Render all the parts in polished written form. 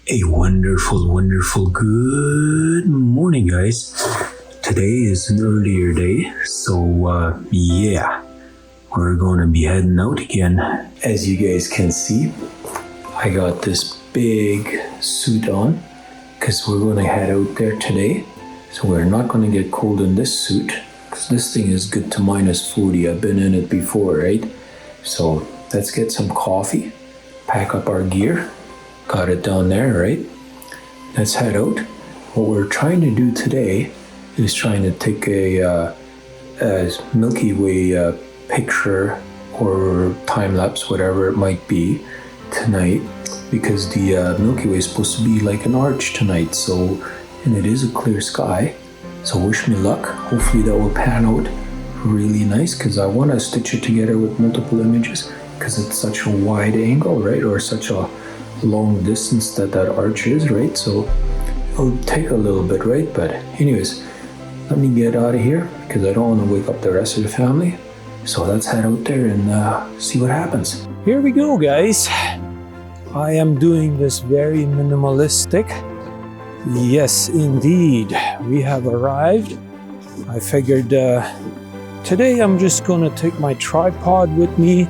A wonderful, wonderful good morning, guys. Today is an earlier day, so yeah, we're going to be heading out again. As you guys can see, I got this big suit on because we're going to head out there today. So we're not going to get cold in this suit because this thing is good to minus 40. I've been in it before, right? So let's get some coffee, pack up our gear. Got it down there, right? Let's head out. What we're trying to do today is trying to take a Milky Way picture or time lapse, whatever it might be, tonight, because the Milky Way is supposed to be like an arch tonight. So, and it is a clear sky. So wish me luck. Hopefully that will pan out really nice, because I want to stitch it together with multiple images because it's such a wide angle, right? Or such a long distance that arch is, right? So it'll take a little bit, right? But anyways, let me get out of here because I don't want to wake up the rest of the family. So let's head out there and see what happens. Here we go, guys. I am doing this very minimalistic. Yes, indeed, we have arrived. I figured today I'm just gonna take my tripod with me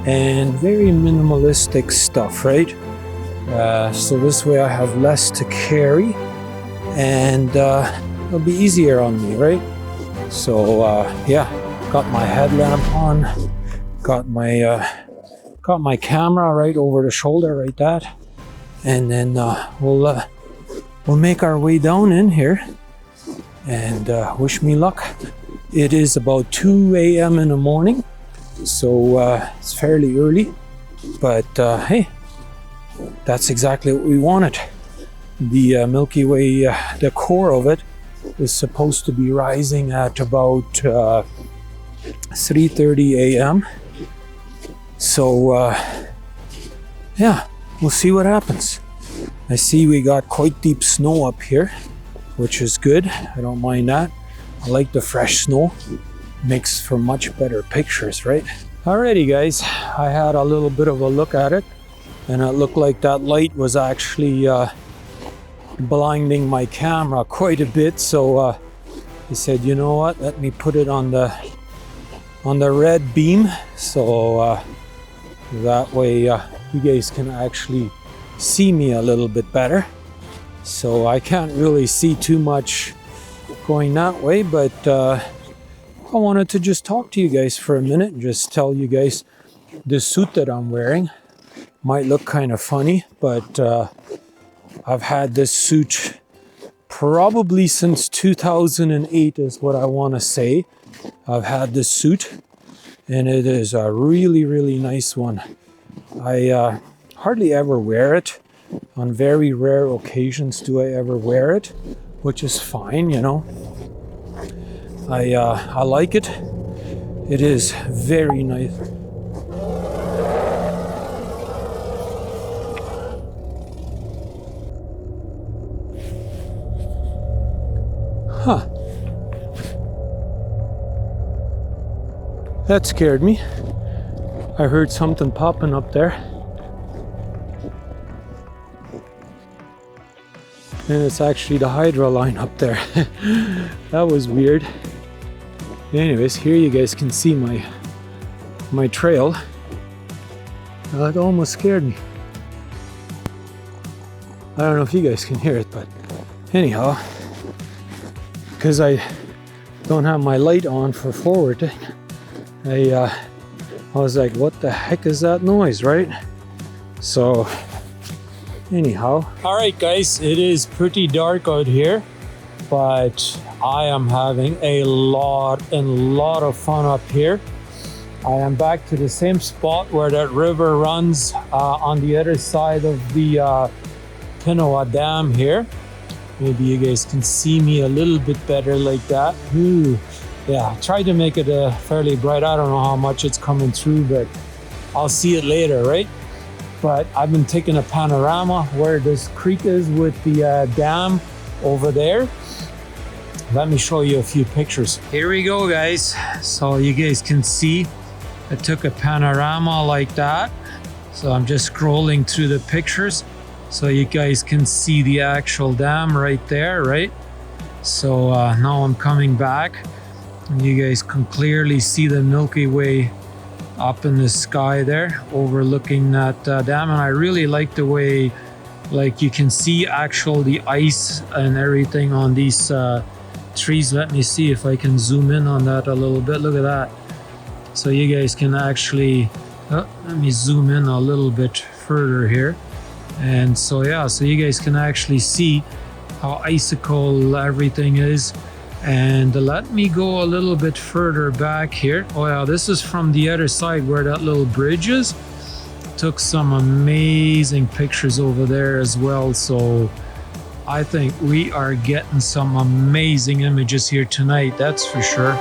and very minimalistic stuff, right? So this way I have less to carry and it'll be easier on me, right? So yeah, got my headlamp on, got my camera right over the shoulder, right that, and then we'll make our way down in here and wish me luck. It is about 2 a.m. in the morning, so it's fairly early, but hey, that's exactly what we wanted. The Milky Way, the core of it, is supposed to be rising at about 3:30 a.m. So yeah, we'll see what happens. I see we got quite deep snow up here, which is good. I don't mind that. I like the fresh snow. Makes for much better pictures, right? Alrighty, guys, I had a little bit of a look at it, and it looked like that light was actually blinding my camera quite a bit. So I said, you know what? Let me put it on the red beam, so that way you guys can actually see me a little bit better. So I can't really see too much going that way, but I wanted to just talk to you guys for a minute and just tell you guys the suit that I'm wearing might look kind of funny, but I've had this suit probably since 2008 is what I want to say. I've had this suit and it is a really, really nice one. I hardly ever wear it. On very rare occasions do I ever wear it, which is fine, you know. I like it. It is very nice. Huh. That scared me. I heard something popping up there. And it's actually the hydro line up there. That was weird. Anyways, here you guys can see my trail. That almost scared me. I don't know if you guys can hear it, but anyhow, because I don't have my light on for forward, I was like, what the heck is that noise, right? So anyhow, all right, guys, it is pretty dark out here, but I am having a lot of fun up here. I am back to the same spot where that river runs on the other side of the Pinawa Dam here. Maybe you guys can see me a little bit better like that. Ooh. Yeah, I tried to make it fairly bright. I don't know how much it's coming through, but I'll see it later, right? But I've been taking a panorama where this creek is with the dam over there. Let me show you a few pictures. Here we go, guys. So you guys can see I took a panorama like that. So I'm just scrolling through the pictures. So you guys can see the actual dam right there, right? So now I'm coming back and you guys can clearly see the Milky Way up in the sky there overlooking that dam. And I really like the way, like, you can see the ice and everything on these trees. Let me see if I can zoom in on that a little bit. Look at that. So you guys can actually let me zoom in a little bit further here. And so yeah, so you guys can actually see how icicle everything is. And let me go a little bit further back here. Oh yeah, this is from the other side where that little bridge is. Took some amazing pictures over there as well. So I think we are getting some amazing images here tonight, that's for sure.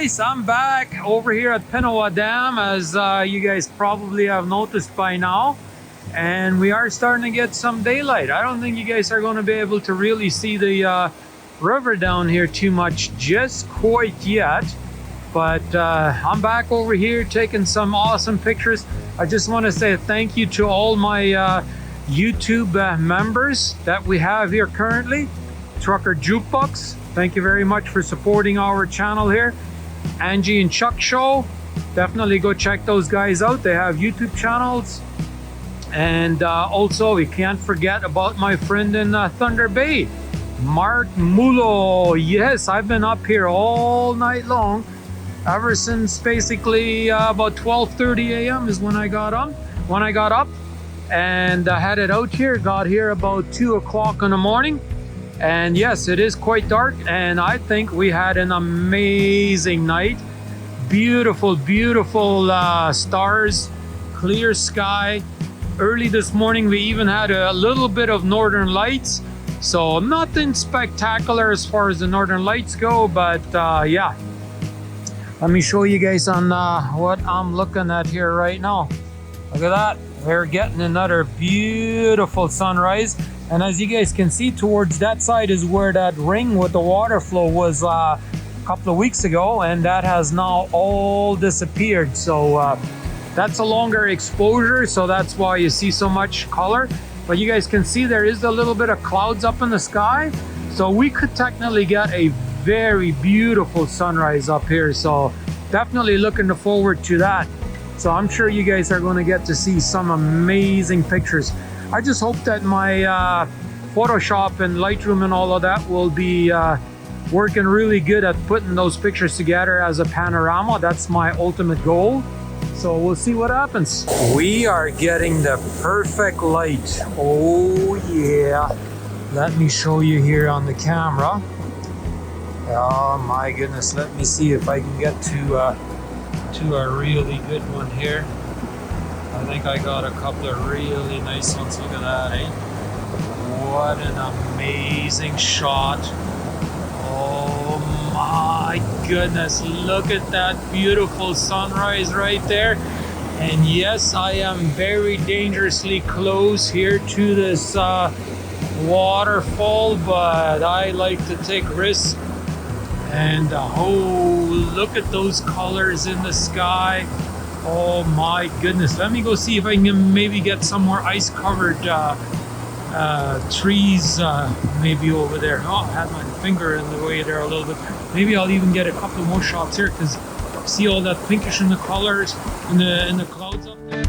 guys, I'm back over here at Pinawa Dam, as you guys probably have noticed by now, and we are starting to get some daylight. I don't think you guys are going to be able to really see the river down here too much just quite yet, but I'm back over here taking some awesome pictures. I just want to say thank you to all my YouTube members that we have here currently. Trucker Jukebox, thank you very much for supporting our channel here. Angie and Chuck Show, definitely go check those guys out. They have YouTube channels. And also, we can't forget about my friend in Thunder Bay, Mark Mulo. Yes, I've been up here all night long, ever since basically about 12:30 a.m. is when I got up and headed out here. Got here about 2 o'clock in the morning. And yes, it is quite dark, and I think we had an amazing night. Beautiful, beautiful stars, clear sky. Early this morning, we even had a little bit of northern lights. So nothing spectacular as far as the northern lights go, but yeah. Let me show you guys on what I'm looking at here right now. Look at that. We're getting another beautiful sunrise. And as you guys can see, towards that side is where that ring with the water flow was a couple of weeks ago, and that has now all disappeared. So that's a longer exposure, so that's why you see so much color. But you guys can see there is a little bit of clouds up in the sky, so we could technically get a very beautiful sunrise up here. So definitely looking forward to that. So I'm sure you guys are going to get to see some amazing pictures. I just hope that my Photoshop and Lightroom and all of that will be working really good at putting those pictures together as a panorama. That's my ultimate goal. So we'll see what happens. We are getting the perfect light. Oh yeah. Let me show you here on the camera. Oh my goodness. Let me see if I can get to a really good one here. I think I got a couple of really nice ones. Look at that, eh? What an amazing shot. Oh my goodness, look at that beautiful sunrise right there. And yes, I am very dangerously close here to this waterfall, but I like to take risks. And oh, look at those colors in the sky. Oh my goodness. Let me go see if I can maybe get some more ice covered trees maybe over there. Oh, I had my finger in the way there a little bit. Maybe I'll even get a couple more shots here, because see all that pinkish in the colors in the clouds up there.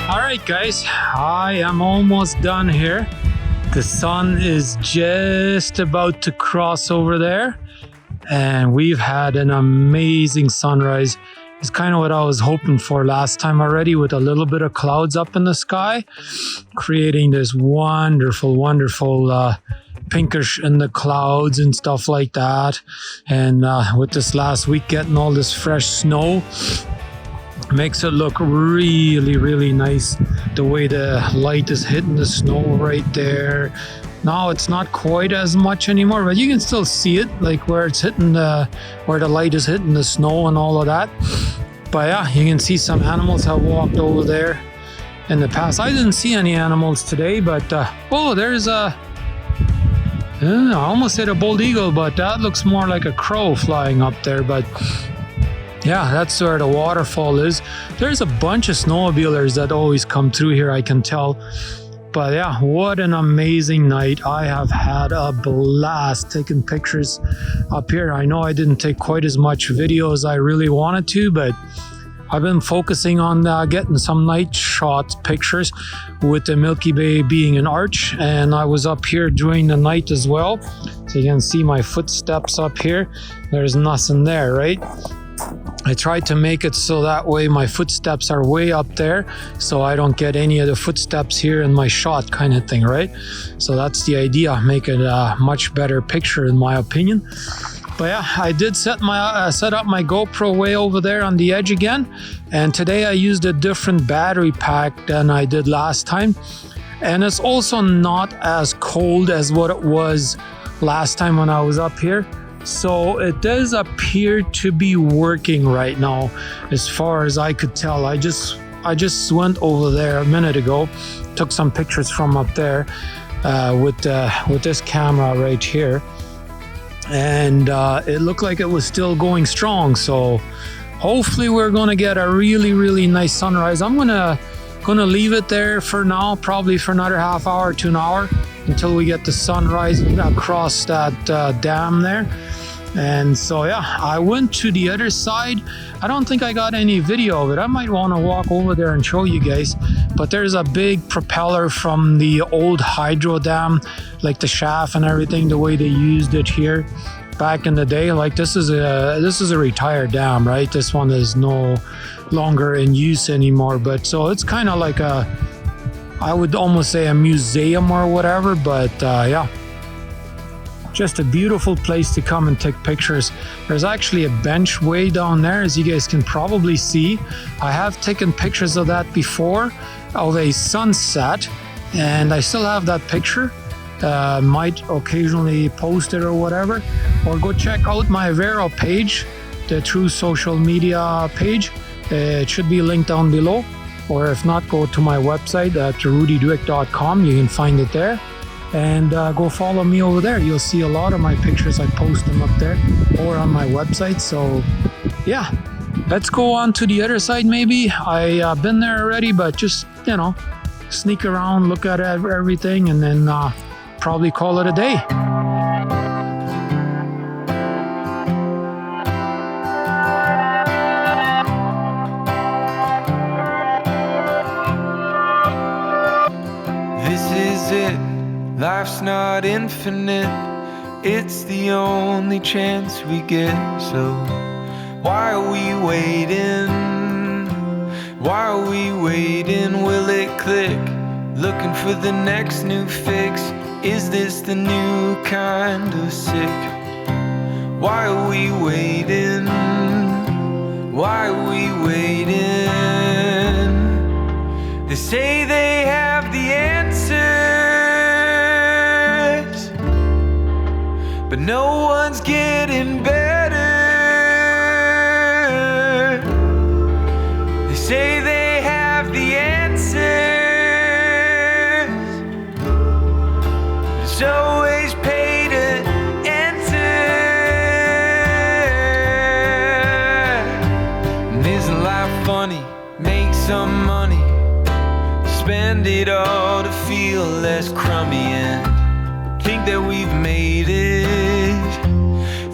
Alright guys, I am almost done here. The sun is just about to cross over there, and we've had an amazing sunrise. It's kind of what I was hoping for last time already, with a little bit of clouds up in the sky, creating this wonderful, wonderful pinkish in the clouds and stuff like that. And with this last week getting all this fresh snow, makes it look really, really nice the way the light is hitting the snow right there. Now it's not quite as much anymore, but you can still see it, like where it's hitting where the light is hitting the snow and all of that. But yeah, you can see some animals have walked over there in the past. I didn't see any animals today, but oh, there's I almost said a bald eagle, but that looks more like a crow flying up there. But yeah, that's where the waterfall is. There's a bunch of snowmobilers that always come through here, I can tell. But yeah, what an amazing night. I have had a blast taking pictures up here. I know I didn't take quite as much video as I really wanted to, but I've been focusing on getting some night shot pictures with the Milky Way being an arch. And I was up here during the night as well. So you can see my footsteps up here. There's nothing there, right? I tried to make it so that way my footsteps are way up there, so I don't get any of the footsteps here in my shot, kind of thing, right? So that's the idea, make it a much better picture in my opinion. But yeah, I did set up my GoPro way over there on the edge again, and today I used a different battery pack than I did last time, and it's also not as cold as what it was last time when I was up here. So it does appear to be working right now, as far as I could tell. I just went over there a minute ago, took some pictures from up there with this camera right here, and it looked like it was still going strong. So hopefully we're gonna get a really, really nice sunrise. I'm gonna leave it there for now, probably for another half hour to an hour, until we get the sunrise across that dam there. And so yeah, I went to the other side. I don't think I got any video of it. I might want to walk over there and show you guys. But there's a big propeller from the old hydro dam, like the shaft and everything, the way they used it here back in the day. Like this is a retired dam, right? This one is no longer in use anymore. But so it's kind of like I would almost say a museum or whatever. But yeah, just a beautiful place to come and take pictures. There's actually a bench way down there, as you guys can probably see. I have taken pictures of that before, of a sunset, and I still have that picture. Might occasionally post it or whatever, or go check out my Vero page, the True social media page. It should be linked down below, or if not, go to my website at rudyduick.com. You can find it there. And go follow me over there. You'll see a lot of my pictures. I post them up there or on my website. So yeah, let's go on to the other side maybe. I've been there already, but just, you know, sneak around, look at everything, and then probably call it a day. This is it. Life's not infinite, it's the only chance we get. So why are we waiting? Why are we waiting? Will it click? Looking for the next new fix. Is this the new kind of sick? Why are we waiting? Why are we waiting? They say they have the answers, but no one's getting better. They say they have the answers, but it's always pay to enter. And isn't life funny? Make some money, spend it all to feel less crummy and think that we've made it.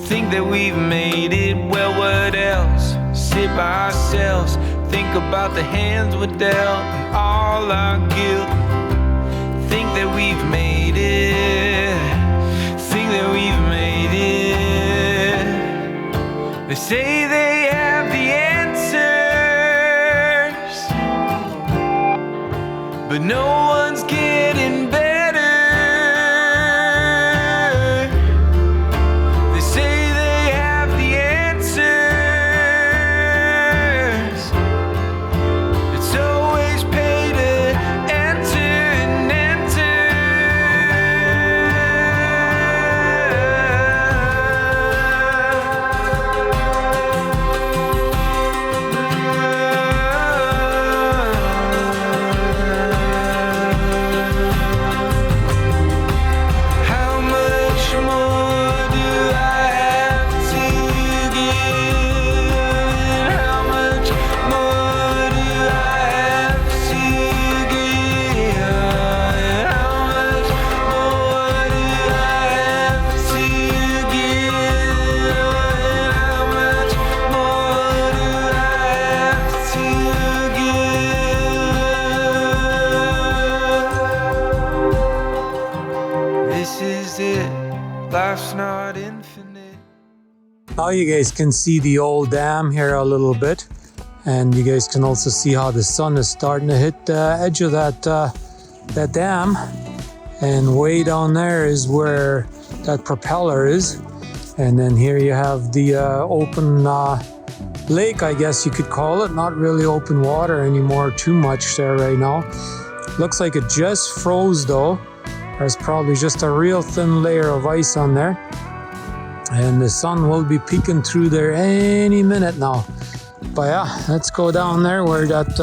Think that we've made it. Well, what else? Sit by ourselves. Think about the hands we're dealt and all our guilt. Think that we've made it. Think that we've made it. They say they have the answers, but no one's getting better. They say they have the answers. It's always pay to enter and enter. How much more do I have to give? How much more do I have to give? How much more do I have to give? How much more do I have to give? This is it. Life's not infinite. Now you guys can see the old dam here a little bit, and you guys can also see how the sun is starting to hit the edge of that dam, and way down there is where that propeller is, and then here you have the open lake, I guess you could call it. Not really open water anymore, too much there right now. Looks like it just froze though. There's probably just a real thin layer of ice on there, and the sun will be peeking through there any minute now. But yeah, let's go down there where that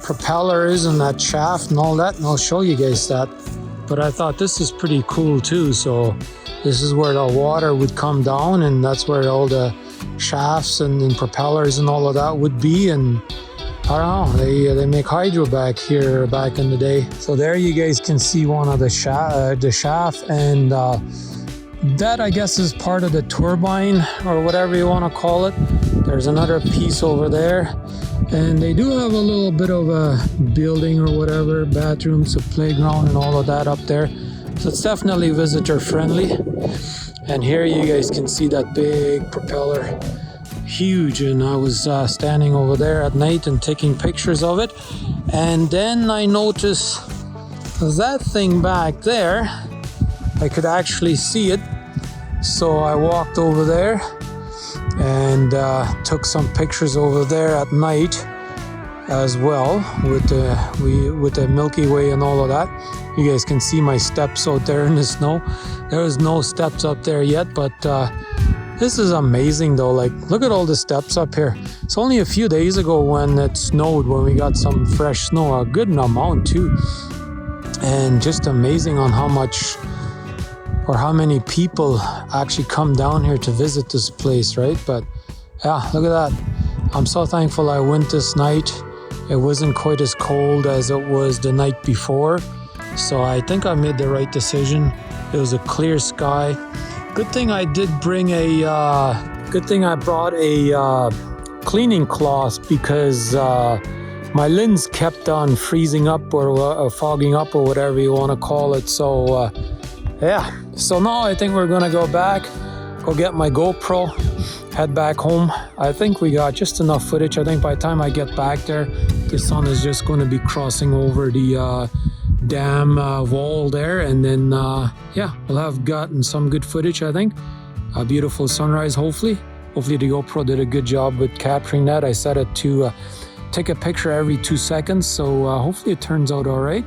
propeller is and that shaft and all that, and I'll show you guys that. But I thought this is pretty cool too. So this is where the water would come down, and that's where all the shafts and propellers and all of that would be. And I don't know, they make hydro back here back in the day. So there you guys can see one of the shaft, and that I guess is part of the turbine or whatever you want to call it. There's another piece over there, and they do have a little bit of a building or whatever, bathrooms, a playground and all of that up there. So it's definitely visitor friendly. And here you guys can see that big propeller. Huge, and I was standing over there at night and taking pictures of it, and then I noticed that thing back there. I could actually see it, so I walked over there and took some pictures over there at night as well with the Milky Way and all of that. You guys can see my steps out there in the snow. There is no steps up there yet, but this is amazing though. Like, look at all the steps up here. It's only a few days ago when it snowed, when we got some fresh snow, a good amount too. And just amazing on how much or how many people actually come down here to visit this place, right? But yeah, look at that. I'm so thankful I went this night. It wasn't quite as cold as it was the night before. So I think I made the right decision. It was a clear sky. Good thing I did bring good thing I brought a cleaning cloth, because my lens kept on freezing up or fogging up or whatever you want to call it. So yeah, so now I think we're gonna go back, go get my GoPro, head back home. I think we got just enough footage. I think by the time I get back there, the sun is just going to be crossing over the dam wall there, and then yeah, we'll have gotten some good footage. I think a beautiful sunrise. Hopefully the GoPro did a good job with capturing that. I set it to take a picture every 2 seconds, so hopefully it turns out all right.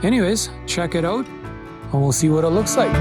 Anyways, check it out and we'll see what it looks like.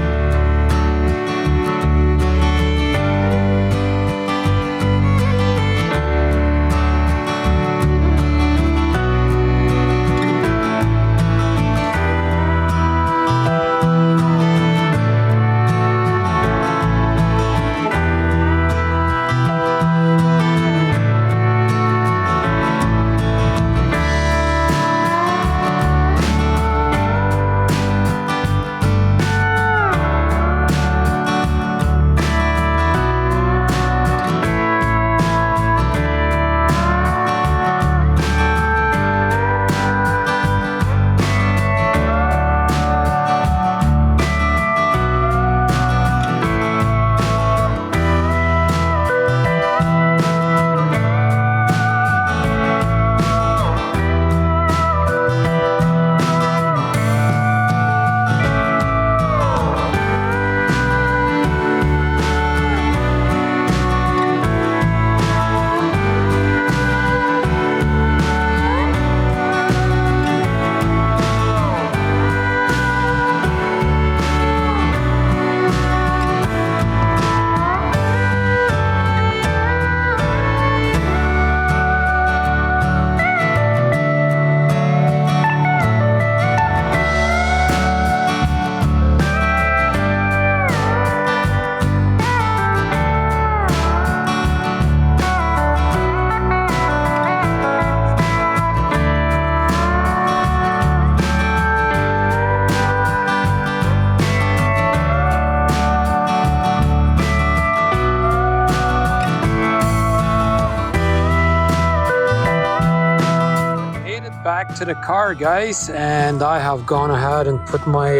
back to the car, guys, and I have gone ahead and put my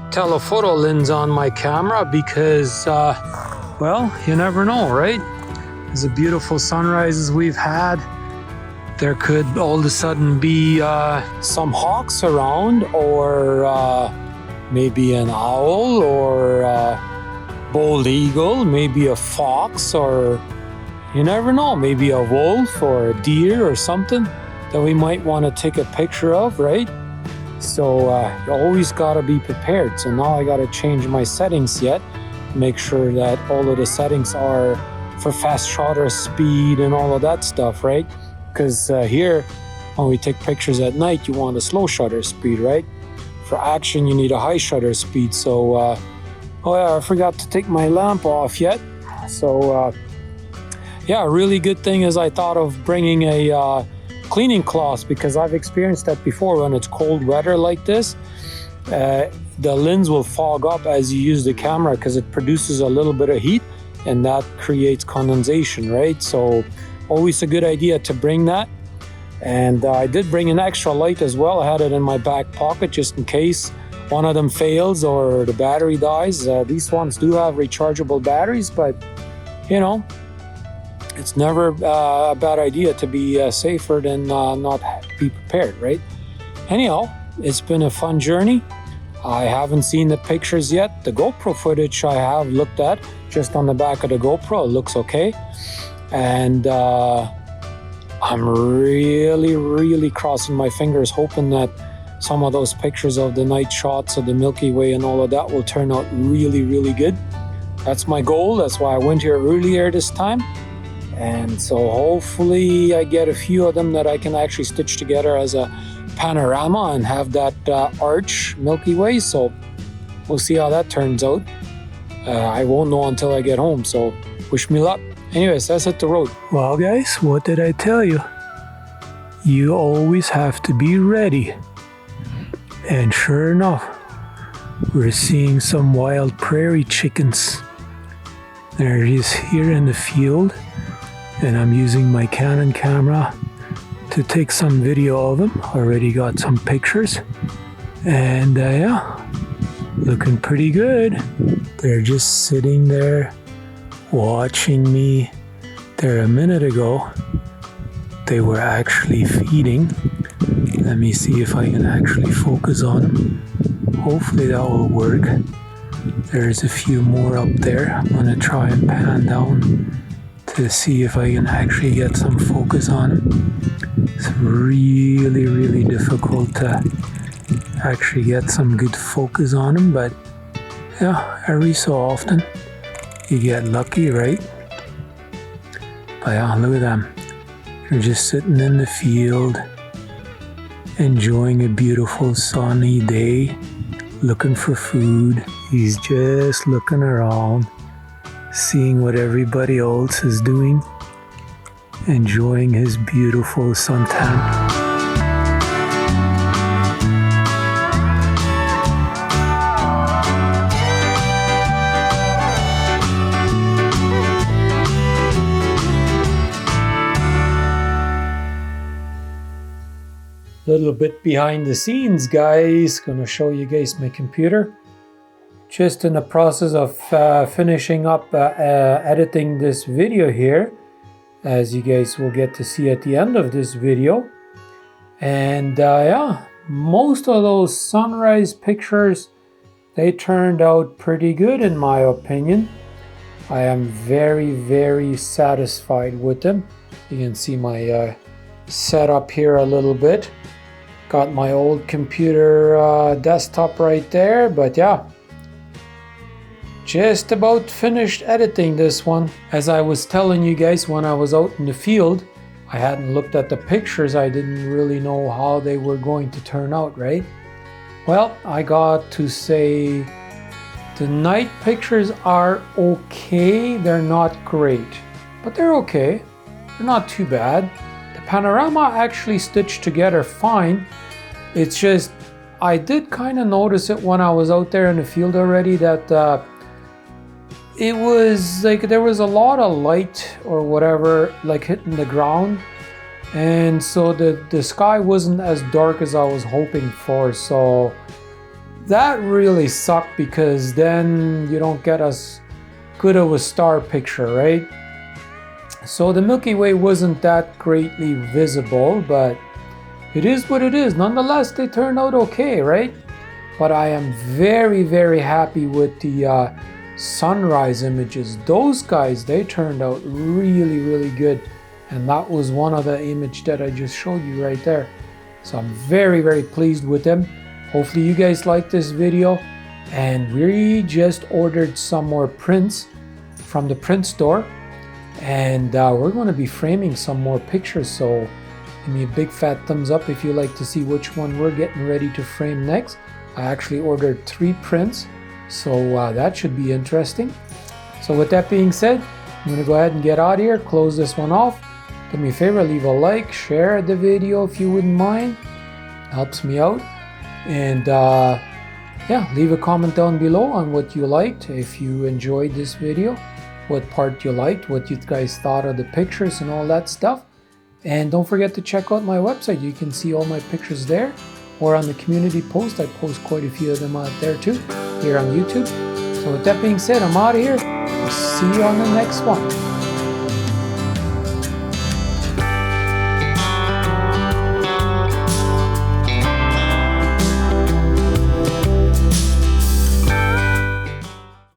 telephoto lens on my camera because, well, you never know, right? As the beautiful sunrises we've had, there could all of a sudden be some hawks around, or maybe an owl, or a bald eagle, maybe a fox, or you never know, maybe a wolf or a deer or something that we might want to take a picture of, right? So you always got to be prepared. So now I got to change my settings yet, make sure that all of the settings are for fast shutter speed and all of that stuff, right? Because here, when we take pictures at night, you want a slow shutter speed, right? For action, you need a high shutter speed. So, oh yeah, I forgot to take my lamp off yet. So, yeah, a really good thing is I thought of bringing a cleaning cloth, because I've experienced that before when it's cold weather like this. The lens will fog up as you use the camera because it produces a little bit of heat, and that creates condensation, right? So always a good idea to bring that. And I did bring an extra light as well. I had it in my back pocket just in case one of them fails or the battery dies. These ones do have rechargeable batteries, but you know, it's never a bad idea to be safer than not be prepared, right? Anyhow, it's been a fun journey. I haven't seen the pictures yet. The GoPro footage I have looked at just on the back of the GoPro. It looks okay. And I'm really crossing my fingers, hoping that some of those pictures of the night shots of the Milky Way and all of that will turn out really good. That's my goal. That's why I went here earlier this time. And so hopefully I get a few of them that I can actually stitch together as a panorama and have that arch Milky Way. So we'll see how that turns out. I won't know until I get home, so wish me luck. Anyways, let's hit the road. Well, guys, what did I tell you? You always have to be ready. And sure enough, we're seeing some wild prairie chickens. They're just here in the field, and I'm using my Canon camera to take some video of them. Already got some pictures, and yeah, looking pretty good. They're just sitting there watching me. There a minute ago, they were actually feeding. Let me see if I can actually focus on them. Hopefully that will work. There's a few more up there. I'm gonna try and pan down to see if I can actually get some focus on them. It's really difficult to actually get some good focus on them, but yeah, every so often you get lucky, right? But yeah, look at them. They're just sitting in the field, enjoying a beautiful sunny day, looking for food. He's just looking around, seeing what everybody else is doing, enjoying his beautiful suntan. Little bit behind the scenes, guys. Gonna show you guys my computer. Just in the process of finishing up editing this video here, as you guys will get to see at the end of this video. And yeah, most of those sunrise pictures, they turned out pretty good in my opinion. I am very satisfied with them. You can see my setup here a little bit. Got my old computer desktop right there, but yeah, just about finished editing this one. As I was telling you guys, when I was out in the field, I hadn't looked at the pictures. I didn't really know how they were going to turn out, right? Well, I got to say the night pictures are okay. They're not great, but they're okay. They're not too bad. The panorama actually stitched together fine. It's just, I did kind of notice it when I was out there in the field already that it was like there was a lot of light or whatever like hitting the ground, and so the sky wasn't as dark as I was hoping for, so that really sucked because then you don't get as good of a star picture, right? So the Milky Way wasn't that greatly visible, but it is what it is. Nonetheless, they turned out okay, right? But I am very, very happy with the sunrise images. Those guys, they turned out really, really good. And that was one of the image that I just showed you right there. So I'm very, very pleased with them. Hopefully you guys like this video. And we just ordered some more prints from the print store. And we're going to be framing some more pictures. So give me a big fat thumbs up if you like to see which one we're getting ready to frame next. I actually ordered 3 prints. So that should be interesting. So with that being said, I'm going to go ahead and get out of here, close this one off. Do me a favor, leave a like, share the video if you wouldn't mind. Helps me out. And yeah, leave a comment down below on what you liked, if you enjoyed this video, what part you liked, what you guys thought of the pictures and all that stuff. And don't forget to check out my website. You can see all my pictures there, or on the community post. I post quite a few of them out there too, here on YouTube. So with that being said, I'm out of here. I'll see you on the next one.